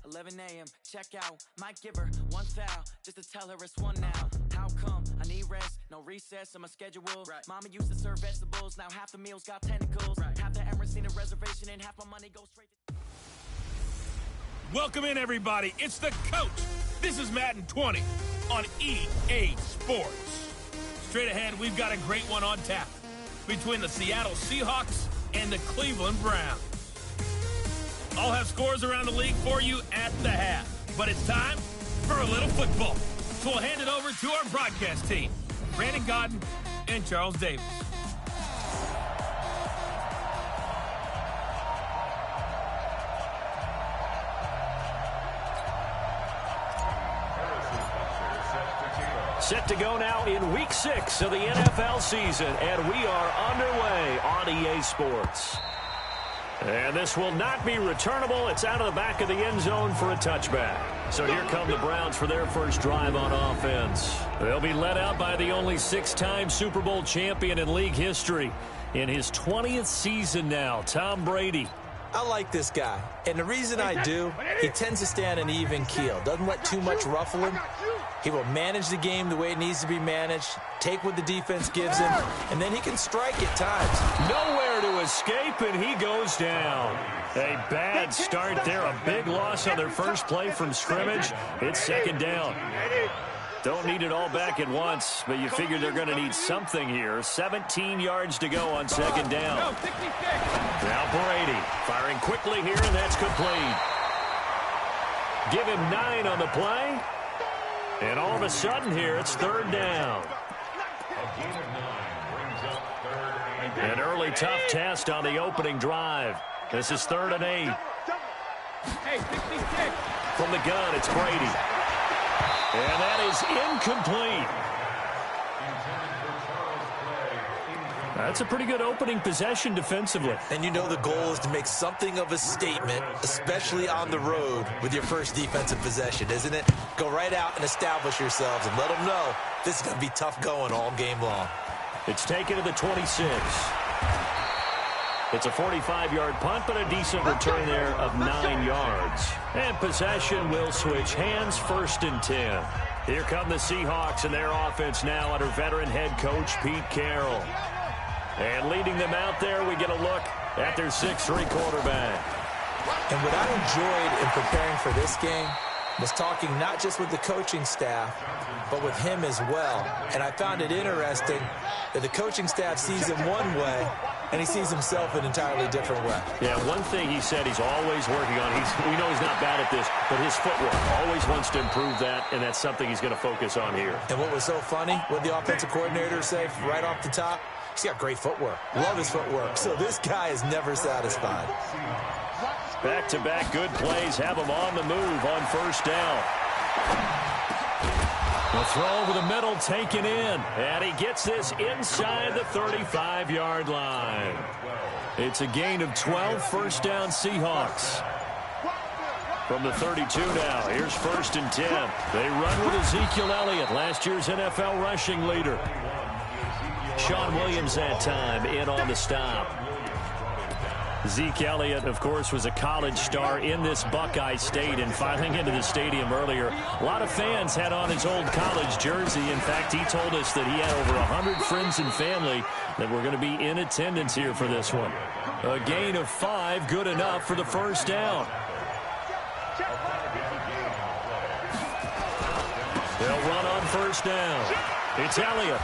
11 a.m. Check out. Might give her one foul just to tell her it's one now. How come? I need rest. No recess on my schedule. Right. Mama used to serve vegetables. Now half the meals got tentacles. Right. Half the Emirates need a reservation and half my money goes straight to... Welcome in, everybody. It's the coach. This is Madden 20 on EA Sports. Straight ahead, we've got a great one on tap between the Seattle Seahawks and the Cleveland Browns. I'll have scores around the league for you at the half. But it's time for a little football. So we'll hand it over to our broadcast team, Brandon Godden and Charles Davis. Set to go now in Week 6 of the NFL season, and we are underway on EA Sports. And this will not be returnable. It's out of the back of the end zone for a touchback. So here come the Browns for their first drive on offense. They'll be led out by the only 6-time Super Bowl champion in league history. In his 20th season now, Tom Brady. I like this guy, and the reason I do, he tends to stay on an even keel. Doesn't let too much ruffle him. He will manage the game the way it needs to be managed, take what the defense gives him, and then he can strike at times. Nowhere to escape, and he goes down. A bad start there, a big loss on their first play from scrimmage. It's second down. Don't need it all back at once, but you figure they're going to need something here. 17 yards to go on second down. Now Brady firing quickly here, and that's complete. Give him 9 on the play. And all of a sudden here, it's third down. An early tough test on the opening drive. This is 3rd and 8. From the gun, it's Brady. And that is incomplete. That's a pretty good opening possession defensively. And you know the goal is to make something of a statement, especially on the road with your first defensive possession, isn't it? Go right out and establish yourselves and let them know this is going to be tough going all game long. It's taken to the 26. It's a 45-yard punt, but a decent return there of 9 yards. And possession will switch hands, 1st and 10. Here come the Seahawks and their offense now under veteran head coach Pete Carroll. And leading them out there, we get a look at their 6'3" quarterback. And what I enjoyed in preparing for this game was talking not just with the coaching staff, but with him as well. And I found it interesting that the coaching staff sees him one way, and he sees himself an entirely different way. Yeah, one thing he said he's always working on, we know he's not bad at this, but his footwork, always wants to improve that, and that's something he's going to focus on here. And what was so funny, what the offensive coordinator said right off the top, he's got great footwork. Love his footwork. So this guy is never satisfied. Back-to-back good plays have him on the move on first down. The throw over the middle taken in, and he gets this inside the 35-yard line. It's a gain of 12, first down Seahawks. From the 32 now, here's 1st and 10. They run with Ezekiel Elliott, last year's NFL rushing leader. Sean Williams that time in on the stop. Zeke Elliott, of course, was a college star in this Buckeye State, and filing into the stadium earlier, a lot of fans had on his old college jersey. In fact, he told us that he had over 100 friends and family that were going to be in attendance here for this one. A gain of 5, good enough for the first down. They'll run on first down. It's Elliott.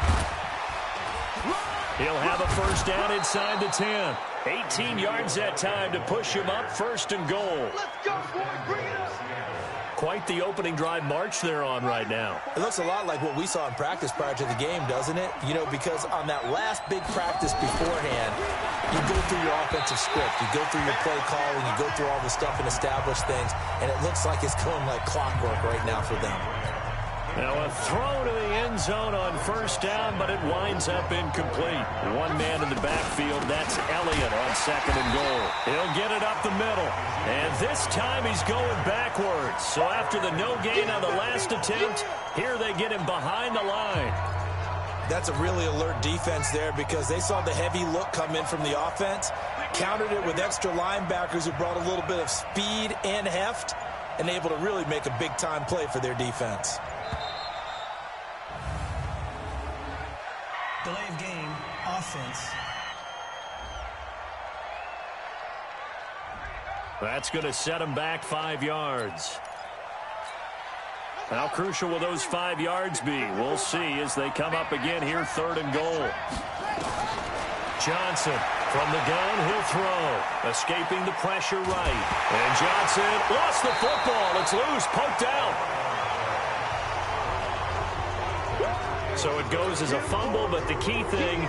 He'll have a first down inside the 10. 18 yards that time to push him up, 1st and goal. Let's go, boy. Bring it up. Quite the opening drive march they're on right now. It looks a lot like what we saw in practice prior to the game, doesn't it? You know, because on that last big practice beforehand, you go through your offensive script, you go through your play calling, you go through all the stuff and establish things, and it looks like it's going like clockwork right now for them. Now a throw to the end zone on first down, but it winds up incomplete. One man in the backfield, that's Elliott on 2nd and goal. He'll get it up the middle, and this time he's going backwards. So after the no gain on the last attempt, here they get him behind the line. That's a really alert defense there because they saw the heavy look come in from the offense, countered it with extra linebackers who brought a little bit of speed and heft, and able to really make a big-time play for their defense. Delay of game, offense. That's going to set him back 5 yards. How crucial will those 5 yards be? We'll see as they come up again here, 3rd and goal. Johnson from the gun, he'll throw. Escaping the pressure right. And Johnson lost the football. It's loose, poked out. So it goes as a fumble, but the key thing,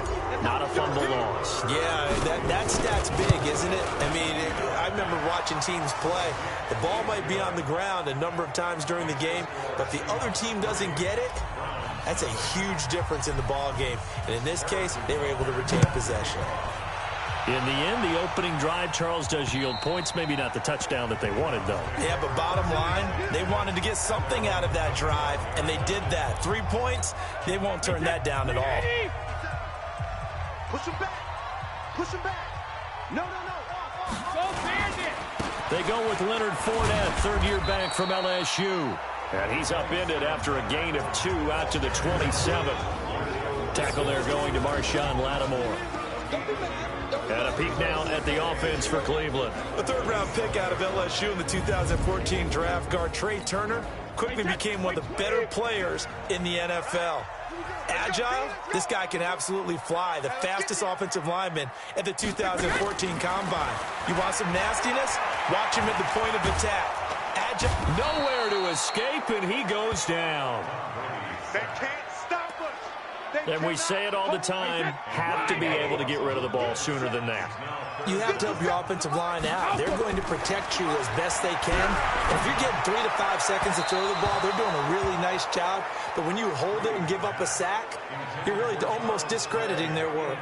not a fumble loss. Yeah, that stat's big, isn't it? I mean, I remember watching teams play. The ball might be on the ground a number of times during the game, but if the other team doesn't get it, that's a huge difference in the ball game. And in this case, they were able to retain possession. In the end, the opening drive, Charles, does yield points. Maybe not the touchdown that they wanted, though. Yeah, but bottom line, they wanted to get something out of that drive, and they did that. 3 points, they won't turn that down at all. Push him back. Push him back. No. They go with Leonard Fournette, 3rd-year back from LSU. And he's upended after a gain of 2 out to the 27. Tackle there going to Marshawn Lattimore. And a peek now at the offense for Cleveland. A 3rd-round pick out of LSU in the 2014 draft, guard Trey Turner quickly became one of the better players in the NFL. Agile, this guy can absolutely fly. The fastest offensive lineman at the 2014 Combine. You want some nastiness? Watch him at the point of attack. Agile. Nowhere to escape, and he goes down. They can't stop us. And we say it all the time, have to be able to get rid of the ball sooner than that. You have to help your offensive line out. They're going to protect you as best they can. And if you're getting 3 to 5 seconds to throw the ball, they're doing a really nice job. But when you hold it and give up a sack, you're really almost discrediting their work.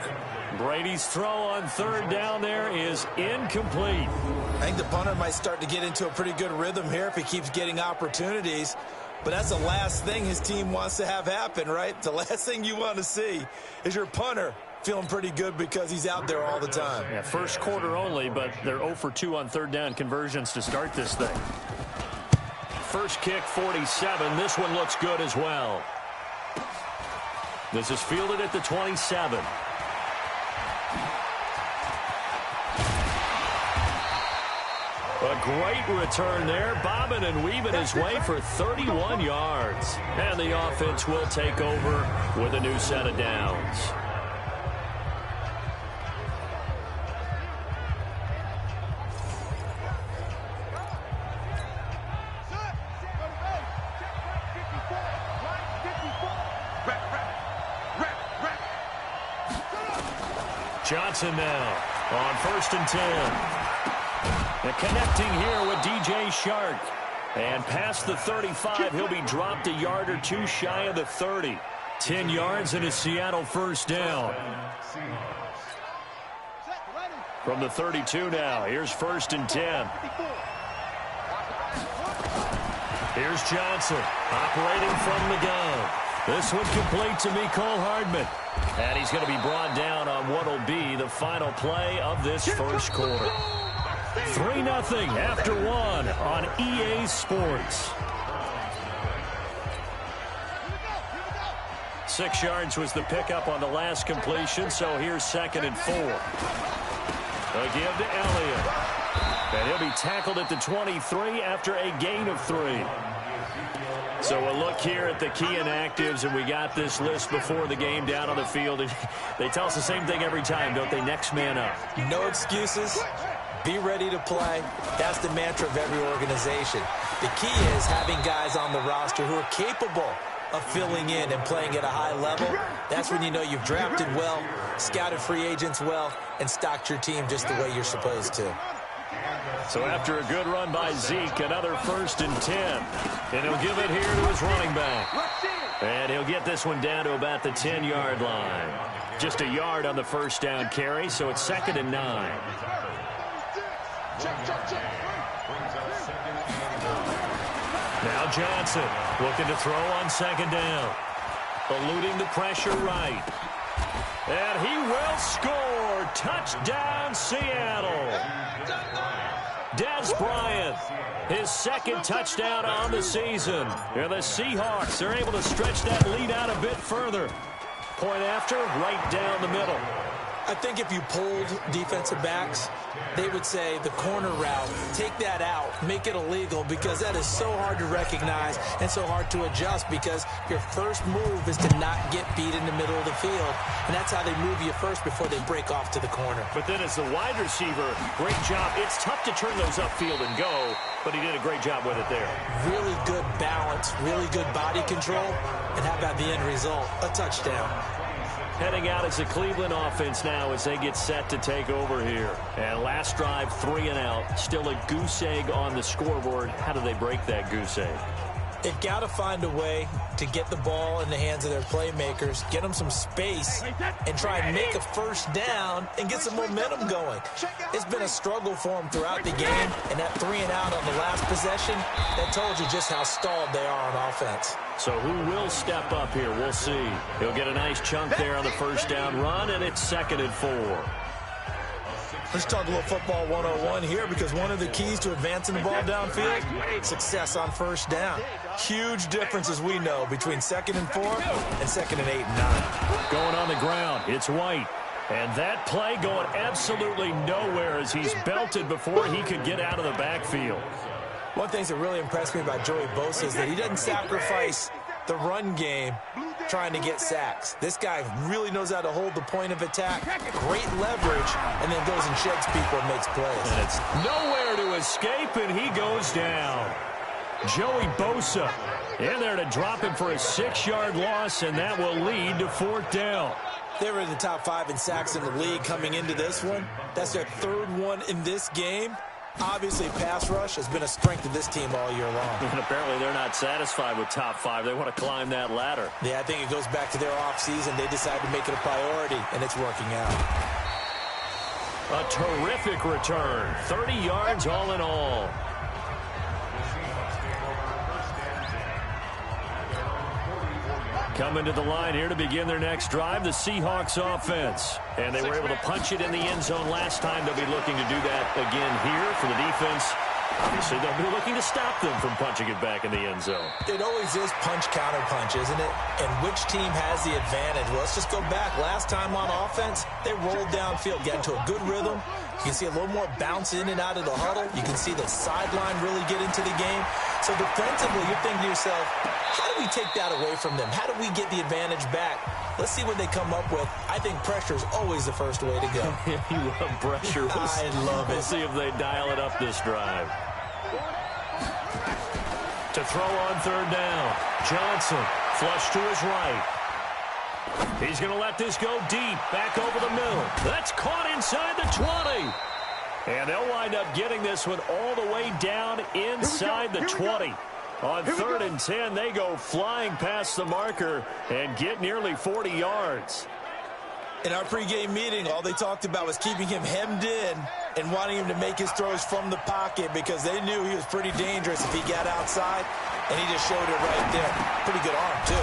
Brady's throw on 3rd down there is incomplete. I think the punter might start to get into a pretty good rhythm here if he keeps getting opportunities. But that's the last thing his team wants to have happen, right? The last thing you want to see is your punter feeling pretty good because he's out there all the time. Yeah, first quarter only, but they're 0 for 2 on 3rd down conversions to start this thing. First kick, 47. This one looks good as well. This is fielded at the 27. A great return there, bobbing and weaving his way for 31 yards. And the offense will take over with a new set of downs. Johnson now on 1st and 10. And connecting here with DJ Shark. And past the 35, he'll be dropped a yard or 2 shy of the 30. 10 yards and a Seattle 1st down. From the 32 now, here's 1st and 10. Here's Johnson operating from the gun. This one complete to Mecole Hardman. And he's going to be brought down on what will be the final play of this first quarter. 3-0 after 1 on EA Sports. 6 yards was the pickup on the last completion, so here's 2nd and 4. A give to Elliott. And he'll be tackled at the 23 after a gain of 3. So we'll look here at the key inactives, and we got this list before the game down on the field. And they tell us the same thing every time, don't they? Next man up. No excuses. Be ready to play. That's the mantra of every organization. The key is having guys on the roster who are capable of filling in and playing at a high level. That's when you know you've drafted well, scouted free agents well, and stocked your team just the way you're supposed to. So after a good run by Zeke, another 1st and 10. And he'll give it here to his running back. And he'll get this one down to about the 10-yard line. Just a yard on the 1st down carry, so it's 2nd and 9. Now Johnson looking to throw on 2nd down. Eluding the pressure right. And he will score. Touchdown, Seattle. Des Bryant, his second touchdown on the season. And the Seahawks are able to stretch that lead out a bit further. Point after, right down the middle. I think if you polled defensive backs, they would say the corner route, take that out, make it illegal, because that is so hard to recognize and so hard to adjust, because your first move is to not get beat in the middle of the field. And that's how they move you first before they break off to the corner. But then as the wide receiver, great job. It's tough to turn those upfield and go, but he did a great job with it there. Really good balance, really good body control, and how about the end result? A touchdown. Heading out as the Cleveland offense now as they get set to take over here. And last drive, 3 and out. Still a goose egg on the scoreboard. How do they break that goose egg? They've got to find a way to get the ball in the hands of their playmakers, get them some space, and try and make a first down and get some momentum going. It's been a struggle for them throughout the game, and that 3 and out on the last possession, that told you just how stalled they are on offense. So who will step up here? We'll see. He'll get a nice chunk there on the first down run, and it's 2nd and 4. Let's talk a little football 101 here, because one of the keys to advancing the ball downfield, success on first down. Huge difference, as we know, between 2nd and 4 and 2nd and 8 and 9. Going on the ground, it's White. And that play going absolutely nowhere as he's belted before he could get out of the backfield. One thing that really impressed me about Joey Bosa is that he doesn't sacrifice the run game trying to get sacks. This guy really knows how to hold the point of attack, great leverage, and then goes and sheds people and makes plays. And it's nowhere to escape, and he goes down. Joey Bosa in there to drop him for a 6-yard loss, and that will lead to 4th down. They were in the top 5 in sacks in the league coming into this one. That's their 3rd one in this game. Obviously, pass rush has been a strength of this team all year long. And apparently they're not satisfied with top 5. They want to climb that ladder. Yeah, I think it goes back to their offseason. They decided to make it a priority, and it's working out. A terrific return. 30 yards all in all. Coming to the line here to begin their next drive, the Seahawks offense. And they were able to punch it in the end zone last time. They'll be looking to do that again here for the defense. Obviously, they'll be looking to stop them from punching it back in the end zone. It always is punch-counter-punch, isn't it? And which team has the advantage? Well, let's just go back. Last time on offense, they rolled downfield, got into a good rhythm. You can see a little more bounce in and out of the huddle. You can see the sideline really get into the game. So defensively, you're thinking to yourself, how do we take that away from them? How do we get the advantage back? Let's see what they come up with. I think pressure is always the first way to go. You love pressure. I love it. We'll see if they dial it up this drive. To throw on 3rd down. Johnson, flush to his right. He's going to let this go deep, back over the middle. That's caught inside the 20. And they'll wind up getting this one all the way down inside the 20. On 3rd and 10, they go flying past the marker and get nearly 40 yards. In our pregame meeting, all they talked about was keeping him hemmed in and wanting him to make his throws from the pocket, because they knew he was pretty dangerous if he got outside, and he just showed it right there. Pretty good arm, too.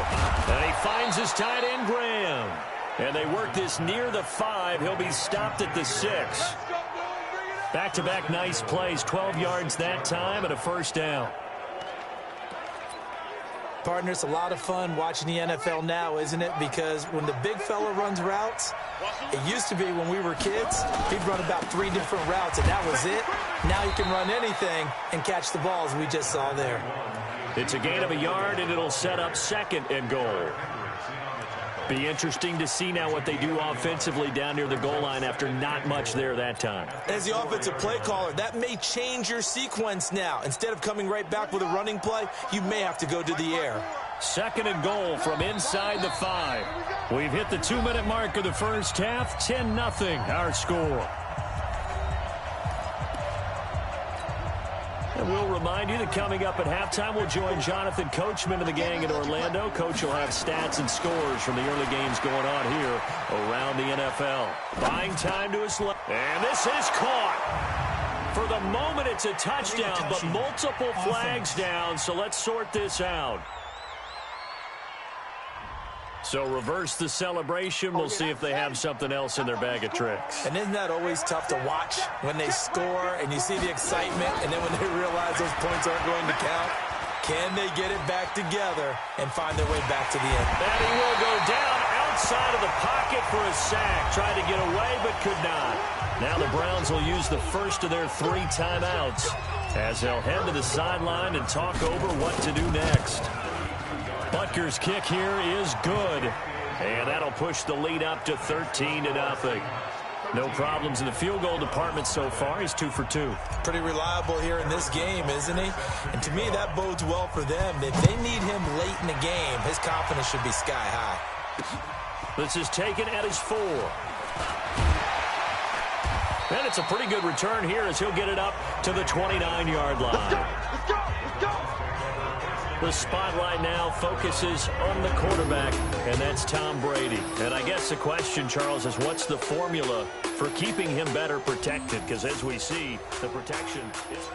And he finds his tight end, Graham. And they work this near the 5. He'll be stopped at the 6. Back-to-back nice plays, 12 yards that time and a first down. Partner, it's a lot of fun watching the NFL now, isn't it? Because when the big fella runs routes, it used to be when we were kids, he'd run about 3 different routes, and that was it. Now he can run anything and catch the balls we just saw there. It's a gain of a yard, and it'll set up 2nd and goal. Be interesting to see now what they do offensively down near the goal line after not much there that time. As the offensive play caller, that may change your sequence now. Instead of coming right back with a running play, you may have to go to the air. 2nd and goal from inside the 5. We've hit the 2-minute mark of the first half. 10-0 our score. And we'll remind you that coming up at halftime, we'll join Jonathan Coachman and the gang in Orlando. Coach will have stats and scores from the early games going on here around the NFL. Buying time to his left. And this is caught. For the moment, it's a touchdown, but multiple flags down, so let's sort this out. So reverse the celebration. We'll see if they have something else in their bag of tricks. And isn't that always tough to watch when they score and you see the excitement, and then when they realize those points aren't going to count? Can they get it back together and find their way back to the end? And he will go down outside of the pocket for a sack. Tried to get away but could not. Now the Browns will use the first of their 3 timeouts as they'll head to the sideline and talk over what to do next. Butker's kick here is good, and that'll push the lead up to 13-0. No problems in the field goal department so far. He's 2 for 2. Pretty reliable here in this game, isn't he? And to me, that bodes well for them. If they need him late in the game, his confidence should be sky high. This is taken at his 4. And it's a pretty good return here as he'll get it up to the 29-yard line. Let's go! Let's go! The spotlight now focuses on the quarterback, and that's Tom Brady. And I guess the question, Charles, is what's the formula for keeping him better protected? Because as we see, the protection is...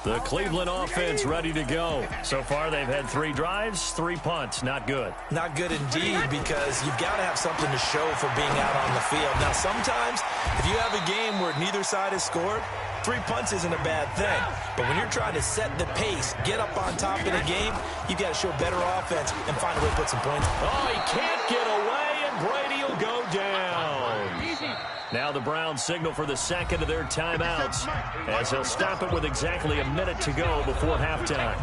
The Cleveland offense ready to go. So far, they've had 3 drives, 3 punts. Not good. Not good indeed, because you've got to have something to show for being out on the field. Now, sometimes, if you have a game where neither side has scored, 3 punts isn't a bad thing. But when you're trying to set the pace, get up on top of the game, you've got to show better offense and find a way to put some points. Oh, he can't get away, and Brady will go down. Now the Browns signal for the second of their timeouts as they'll stop it with exactly a minute to go before halftime.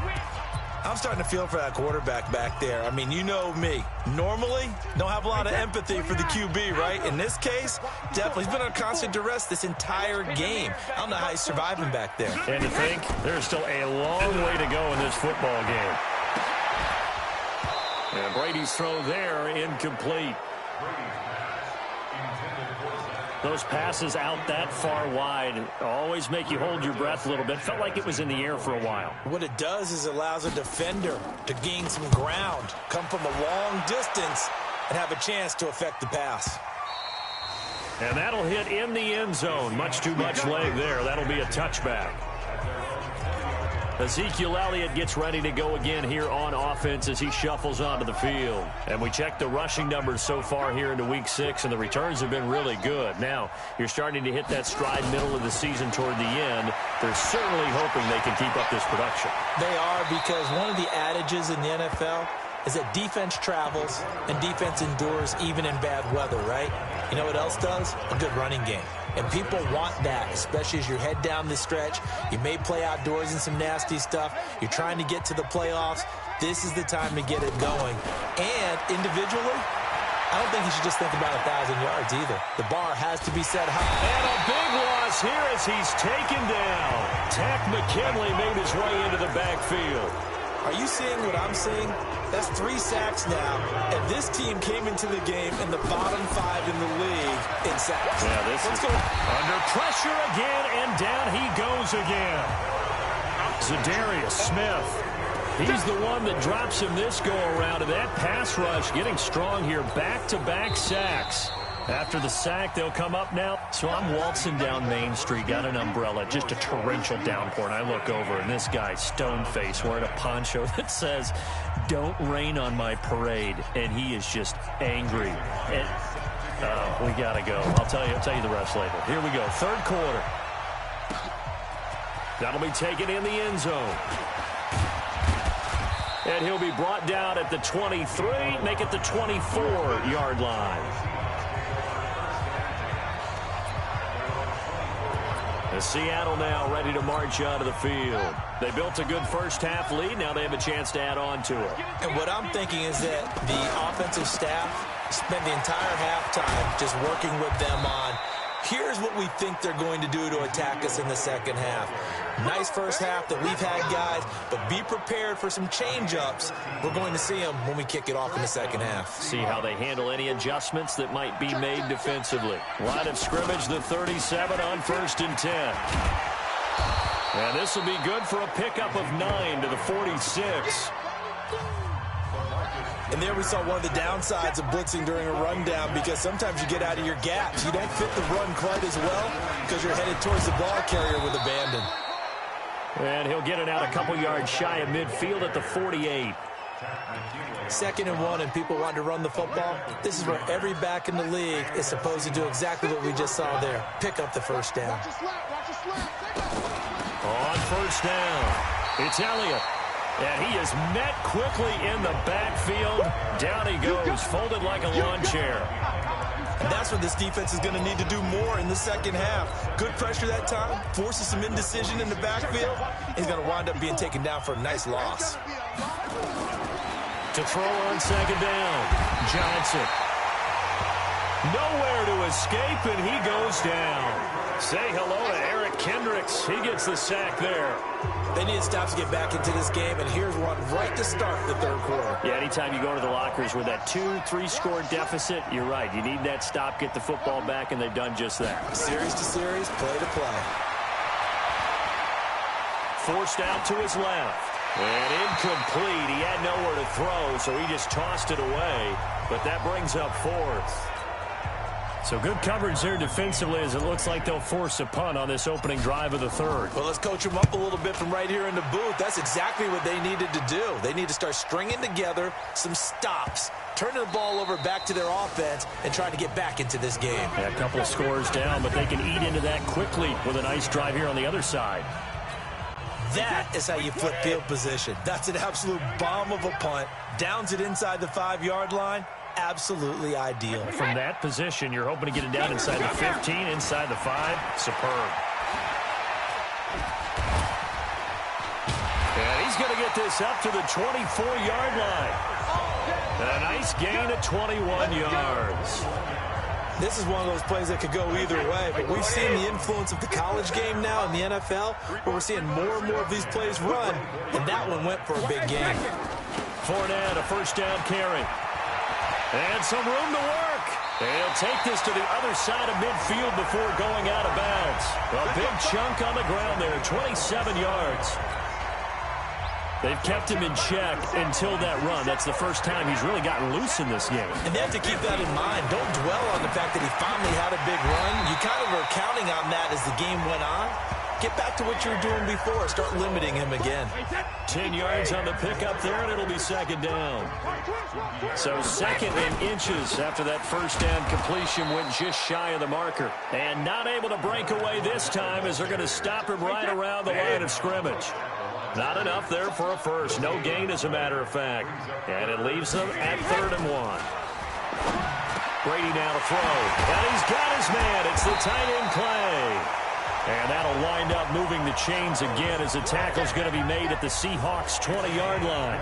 I'm starting to feel for that quarterback back there. I mean, you know me. Normally, don't have a lot of empathy for the QB, right? In this case, definitely. He's been on constant duress this entire game. I don't know how he's surviving back there. And to think, there's still a long way to go in this football game. And Brady's throw there, incomplete. Those passes out that far wide always make you hold your breath a little bit. Felt like it was in the air for a while. What it does is it allows a defender to gain some ground, come from a long distance, and have a chance to affect the pass. And that'll hit in the end zone. Much too much leg there. That'll be a touchback. Ezekiel Elliott gets ready to go again here on offense as he shuffles onto the field. And we check the rushing numbers so far here into Week 6, and the returns have been really good. Now, you're starting to hit that stride middle of the season toward the end. They're certainly hoping they can keep up this production. They are, because one of the adages in the NFL is that defense travels and defense endures even in bad weather, right? You know what else does? A good running game. And people want that, especially as you head down the stretch. You may play outdoors in some nasty stuff. You're trying to get to the playoffs. This is the time to get it going. And individually, I don't think you should just think about 1,000 yards either. The bar has to be set high. And a big loss here as he's taken down. Tack McKinley made his way into the backfield. Are you seeing what I'm seeing? That's 3 sacks now, and this team came into the game in the bottom 5 in the league in sacks. Yeah, this is under pressure again, and down he goes again. Zadarius Smith. He's the one that drops him this go-around, and that pass rush getting strong here. Back-to-back sacks. After the sack, they'll come up now. So I'm waltzing down Main Street, got an umbrella, just a torrential downpour, and I look over, and this guy's stone-faced wearing a poncho that says, "Don't rain on my parade," and he is just angry. And we got to go. I'll tell you the rest later. Here we go, third quarter. That'll be taken in the end zone. And he'll be brought down at the 23, make it the 24-yard line. Seattle now ready to march out of the field. They built a good first-half lead. Now they have a chance to add on to it. And what I'm thinking is that the offensive staff spent the entire halftime just working with them on, here's what we think they're going to do to attack us in the second half. Nice first half that we've had, guys, but be prepared for some change-ups. We're going to see them when we kick it off in the second half. See how they handle any adjustments that might be made defensively. Line of scrimmage, the 37 on 1st and 10. And this will be good for a pickup of 9 to the 46. And there we saw one of the downsides of blitzing during a rundown, because sometimes you get out of your gaps. You don't fit the run quite as well because you're headed towards the ball carrier with abandon. And he'll get it out a couple yards shy of midfield at the 48. 2nd and 1 and people want to run the football. This is where every back in the league is supposed to do exactly what we just saw there. Pick up the first down. On first down, it's Elliott. And he is met quickly in the backfield. Down he goes, folded like a lawn chair. And that's what this defense is going to need to do more in the second half. Good pressure that time, forces some indecision in the backfield. He's going to wind up being taken down for a nice loss. To throw on 2nd down, Johnson. Nowhere to escape, and he goes down. Say hello to Eric Kendricks. He gets the sack there. They need to stop to get back into this game, and here's one right to start the third quarter. Yeah, anytime you go to the lockers with that 2-3 score deficit, you're right. You need that stop, get the football back, and they've done just that. Series to series, play to play. Forced out to his left. And incomplete. He had nowhere to throw, so he just tossed it away. But that brings up 4th. So good coverage there defensively as it looks like they'll force a punt on this opening drive of the third. Well, let's coach them up a little bit from right here in the booth. That's exactly what they needed to do. They need to start stringing together some stops, turning the ball over back to their offense, and trying to get back into this game. Yeah, a couple of scores down, but they can eat into that quickly with a nice drive here on the other side. That is how you flip field position. That's an absolute bomb of a punt. Downs it inside the 5-yard line. Absolutely ideal. From that position, you're hoping to get it down inside the 15, inside the 5. Superb. And he's going to get this up to the 24-yard line. And a nice gain of 21 yards. This is one of those plays that could go either way, but we've seen the influence of the college game now in the NFL, where we're seeing more and more of these plays run, and that one went for a big gain. Fournette, a first down carry. And some room to work. They'll take this to the other side of midfield before going out of bounds. A big chunk on the ground there, 27 yards. They've kept him in check until that run. That's the first time he's really gotten loose in this game. And they have to keep that in mind. Don't dwell on the fact that he finally had a big run. You kind of were counting on that as the game went on. Get back to what you were doing before. Start limiting him again. 10 yards on the pickup there, and it'll be 2nd down. So 2nd and inches after that first down completion went just shy of the marker. And not able to break away this time as they're going to stop him right around the line of scrimmage. Not enough there for a first. No gain, as a matter of fact. And it leaves them at 3rd and 1. Brady now to throw. And he's got his man. It's the tight end play. And that'll wind up moving the chains again as the tackle's going to be made at the Seahawks' 20-yard line.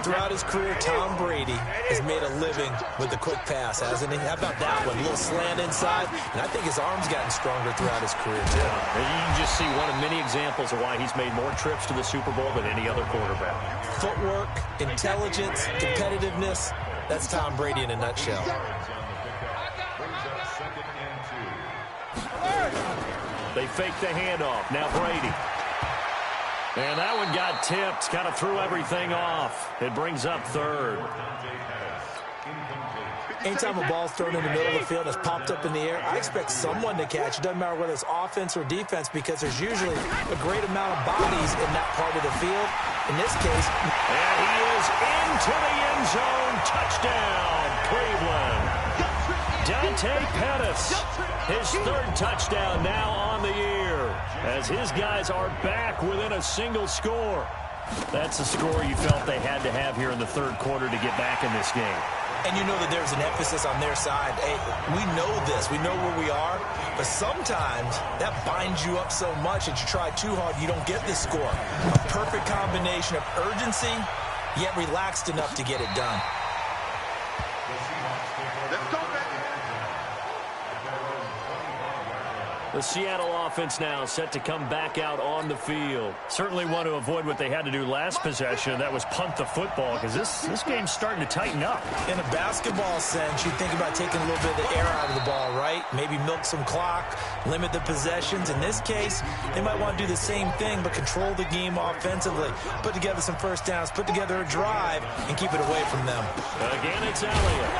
Throughout his career, Tom Brady has made a living with the quick pass, hasn't he? How about that one? A little slant inside, and I think his arm's gotten stronger throughout his career, too. Yeah, you can just see one of many examples of why he's made more trips to the Super Bowl than any other quarterback. Footwork, intelligence, competitiveness, that's Tom Brady in a nutshell. They fake the handoff. Now Brady. And that one got tipped. Kind of threw everything off. It brings up 3rd. Anytime a ball's thrown in the middle of the field and it's popped up in the air, I expect someone to catch. It doesn't matter whether it's offense or defense because there's usually a great amount of bodies in that part of the field. In this case... And he is into the end zone. Touchdown, Cleveland. Dante Pettis, his 3rd touchdown now on the year, as his guys are back within a single score. That's the score you felt they had to have here in the 3rd quarter to get back in this game. And you know that there's an emphasis on their side. Hey, we know this. We know where we are. But sometimes that binds you up so much that you try too hard, you don't get this score. A perfect combination of urgency, yet relaxed enough to get it done. Let's go, baby. The Seattle offense now set to come back out on the field. Certainly want to avoid what they had to do last possession, and that was punt the football, because this game's starting to tighten up. In a basketball sense, you think about taking a little bit of the air out of the ball, right? Maybe milk some clock, limit the possessions. In this case, they might want to do the same thing, but control the game offensively. Put together some first downs, put together a drive, and keep it away from them. Again, it's Elliott.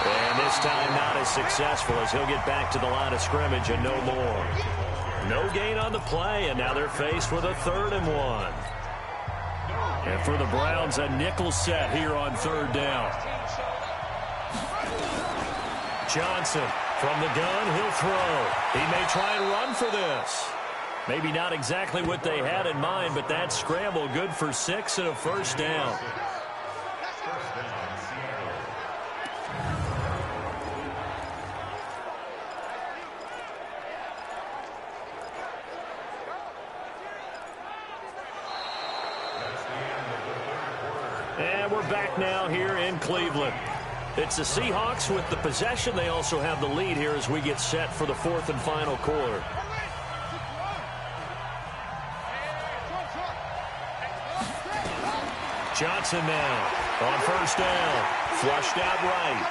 And this time not as successful as he'll get back to the line of scrimmage and no more. No gain on the play, and now they're faced with a 3rd and 1. And for the Browns, a nickel set here on third down. Johnson from the gun, he'll throw. He may try and run for this. Maybe not exactly what they had in mind, but that scramble good for 6 and a first down. And we're back now here in Cleveland. It's the Seahawks with the possession. They also have the lead here as we get set for the fourth and final quarter. Johnson now on first down. Flushed out right.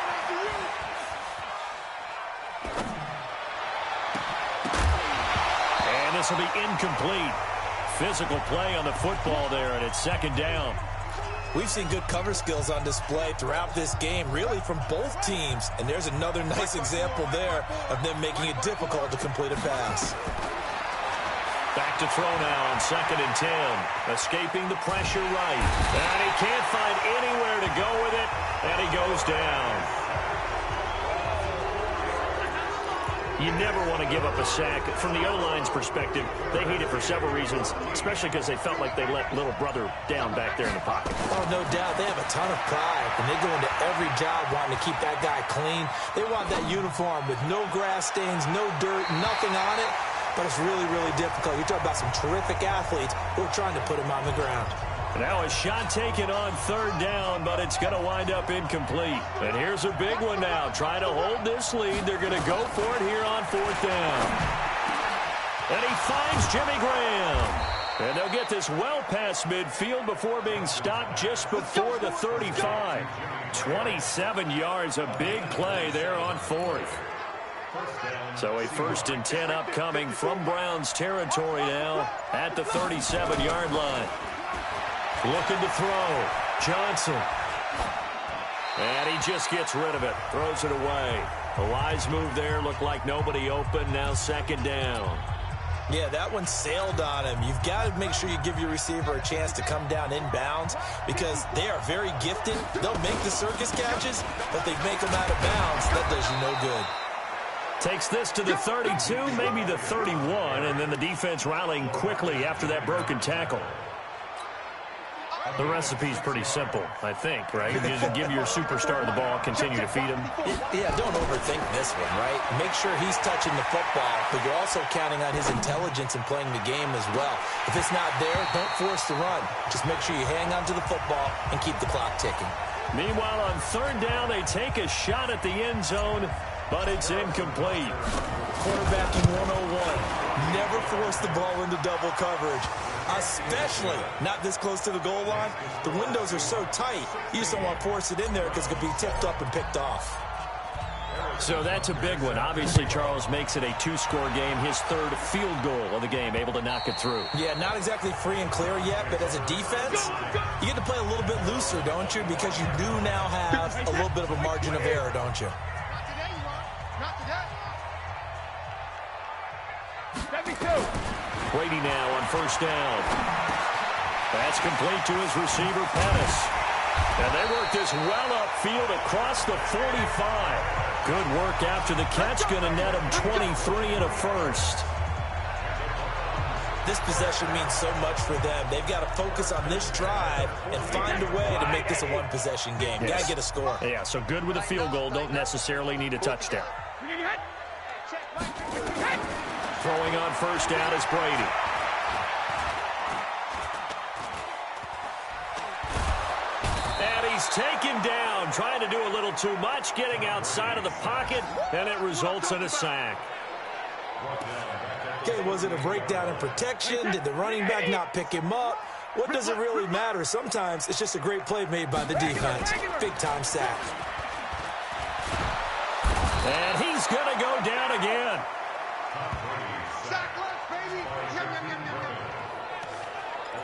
And this will be incomplete. Physical play on the football there, and it's second down. We've seen good cover skills on display throughout this game, really from both teams. And there's another nice example there of them making it difficult to complete a pass. Back to throw now on 2nd and 10. Escaping the pressure right. And he can't find anywhere to go with it. And he goes down. You never want to give up a sack. From the O-line's perspective, they hate it for several reasons, especially because they felt like they let little brother down back there in the pocket. Oh, no doubt. They have a ton of pride, and they go into every job wanting to keep that guy clean. They want that uniform with no grass stains, no dirt, nothing on it. But it's really, really difficult. You're talking about some terrific athletes who are trying to put him on the ground. Now a shot taken on third down, but it's going to wind up incomplete. And here's a big one now. Trying to hold this lead. They're going to go for it here on fourth down. And he finds Jimmy Graham. And they'll get this well past midfield before being stopped just before the 35. 27 yards, a big play there on fourth. So a 1st and 10 upcoming from Browns territory now at the 37-yard line. Looking to throw. Johnson. And he just gets rid of it. Throws it away. A wise move there. Looked like nobody open. Now 2nd down. Yeah, that one sailed on him. You've got to make sure you give your receiver a chance to come down inbounds because they are very gifted. They'll make the circus catches, but they make them out of bounds. That does you no good. Takes this to the 32, maybe the 31, and then the defense rallying quickly after that broken tackle. The recipe's pretty simple, I think, right? You just give your superstar the ball, continue to feed him. Yeah, don't overthink this one, right? Make sure he's touching the football, but you're also counting on his intelligence in playing the game as well. If it's not there, don't force the run. Just make sure you hang on to the football and keep the clock ticking. Meanwhile, on third down, they take a shot at the end zone, but it's incomplete. Quarterbacking 101. Never force the ball into double coverage, especially not this close to the goal line. The windows are so tight, you just don't want to force it in there because it could be tipped up and picked off. So that's a big one. Obviously, Charles makes it a 2-score game. His 3rd field goal of the game, able to knock it through. Yeah, not exactly free and clear yet, but as a defense, you get to play a little bit looser, don't you? Because you do now have a little bit of a margin of error, don't you? Brady now on first down. That's complete to his receiver, Pettis. And they work this well upfield across the 45. Good work after the catch. Going to net him 23 and a first. This possession means so much for them. They've got to focus on this drive and find a way to make this a one-possession game. Yes. Got to get a score. Yeah, so good with a field goal. Don't necessarily need a touchdown. Throwing on first down is Brady. And he's taken down, trying to do a little too much, getting outside of the pocket, and it results in a sack. Okay, was it a breakdown in protection? Did the running back not pick him up? What does it really matter? Sometimes it's just a great play made by the defense. Big-time sack. And he's going to go down again.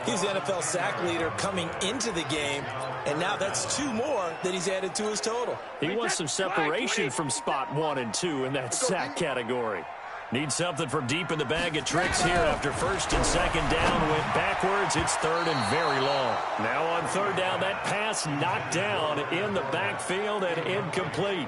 He's the NFL sack leader coming into the game, and now that's 2 more that he's added to his total. He wants some separation from spot 1 and 2 in that sack category. Need something from deep in the bag of tricks here after first and second down went backwards. It's third and very long. Now on third down, that pass knocked down in the backfield and incomplete.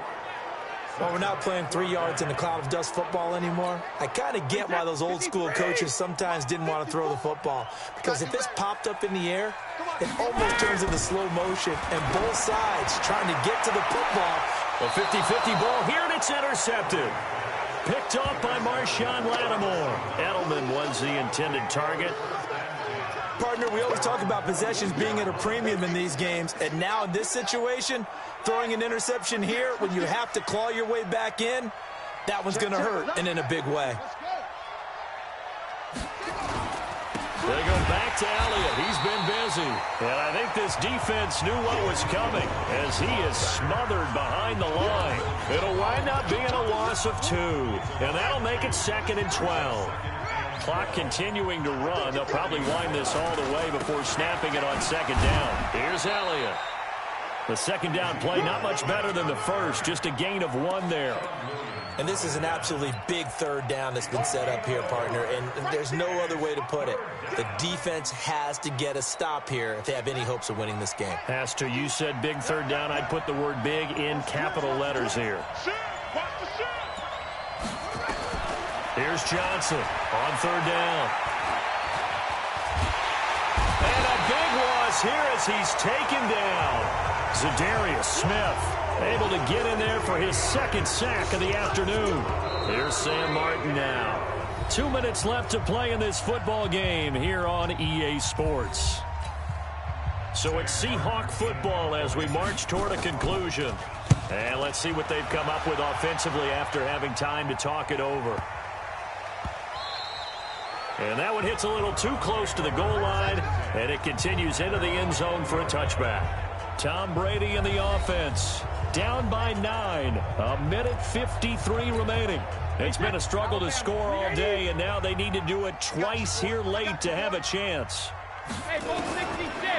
Well, we're not playing 3 yards in a cloud of dust football anymore. I kind of get why those old school coaches sometimes didn't want to throw the football. Because if it's popped up in the air, it almost turns into slow motion. And both sides trying to get to the football. A 50-50 ball here, and it's intercepted. Picked off by Marshawn Lattimore. Edelman was the intended target. Partner, we always talk about possessions being at a premium in these games. And now in this situation, throwing an interception here when you have to claw your way back in, that one's going to hurt, and in a big way. They go back to Elliott. He's been busy. And I think this defense knew what was coming as he is smothered behind the line. It'll wind up being a loss of 2. And that'll make it 2nd and 12. Clock continuing to run. They'll probably wind this all the way before snapping it on second down. Here's Elliott. The second down play not much better than the first. Just a gain of 1 there. And this is an absolutely big third down that's been set up here, partner. And there's no other way to put it. The defense has to get a stop here if they have any hopes of winning this game. Has to. You said big third down. I'd put the word big in capital letters here. Here's Johnson on third down. And a big loss here as he's taken down. Za'Darius Smith able to get in there for his second sack of the afternoon. Here's Sam Martin now. 2 minutes left to play in this football game here on EA Sports. So it's Seahawk football as we march toward a conclusion. And let's see what they've come up with offensively after having time to talk it over. And that one hits a little too close to the goal line, and it continues into the end zone for a touchback. Tom Brady in the offense. Down by 9. 1:53 remaining. It's been a struggle to score all day, and now they need to do it twice here late to have a chance.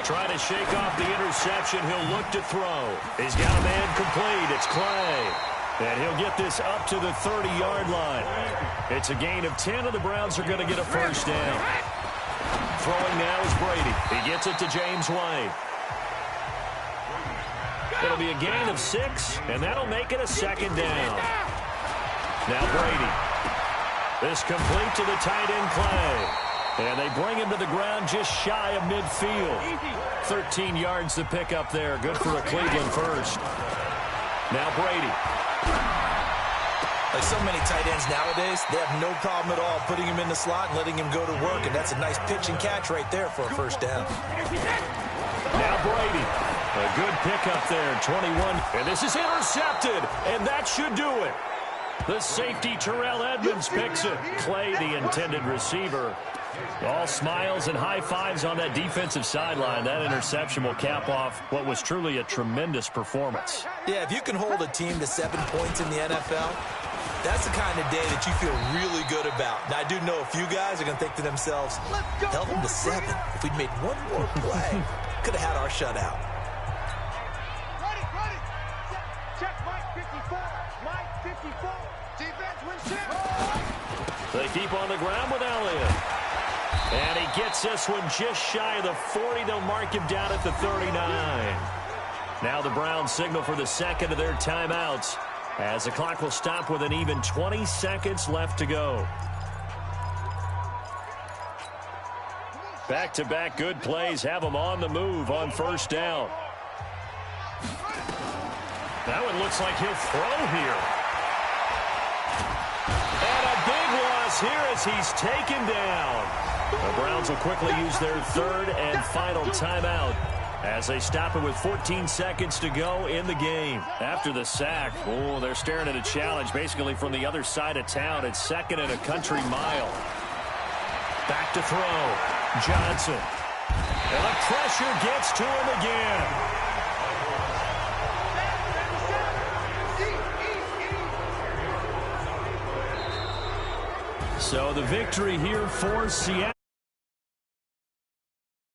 Trying to shake off the interception. He'll look to throw. He's got a man complete. It's Clay. And he'll get this up to the 30-yard line. It's a gain of 10, and the Browns are going to get a first down. Throwing now is Brady. He gets it to James White. It'll be a gain of 6, and that'll make it a second down. Now Brady. This complete to the tight end, Clay. And they bring him to the ground just shy of midfield. 13 yards to pick up there. Good for a Cleveland first. Now Brady. Like so many tight ends nowadays, they have no problem at all putting him in the slot and letting him go to work. And that's a nice pitch and catch right there for a first down. Now Brady. A good pickup there, 21. And this is intercepted, and that should do it. The safety, Terrell Edmonds, picks it. Clay, the intended receiver. All smiles and high fives on that defensive sideline. That interception will cap off what was truly a tremendous performance. Yeah, if you can hold a team to 7 points in the NFL, that's the kind of day that you feel really good about. Now, I do know a few guys are going to think to themselves, held them to 7. If we'd made one more play, could have had our shutout. They keep on the ground with Elliott. And he gets this one just shy of the 40. They'll mark him down at the 39. Now the Browns signal for the second of their timeouts as the clock will stop with an even 20 seconds left to go. Back-to-back good plays have them on the move on first down. That one looks like he'll throw here. And a big loss here as he's taken down. The Browns will quickly use their third and final timeout as they stop it with 14 seconds to go in the game. After the sack, they're staring at a challenge basically from the other side of town. It's 2nd and a country mile. Back to throw. Johnson. And the pressure gets to him again. So the victory here for Seattle.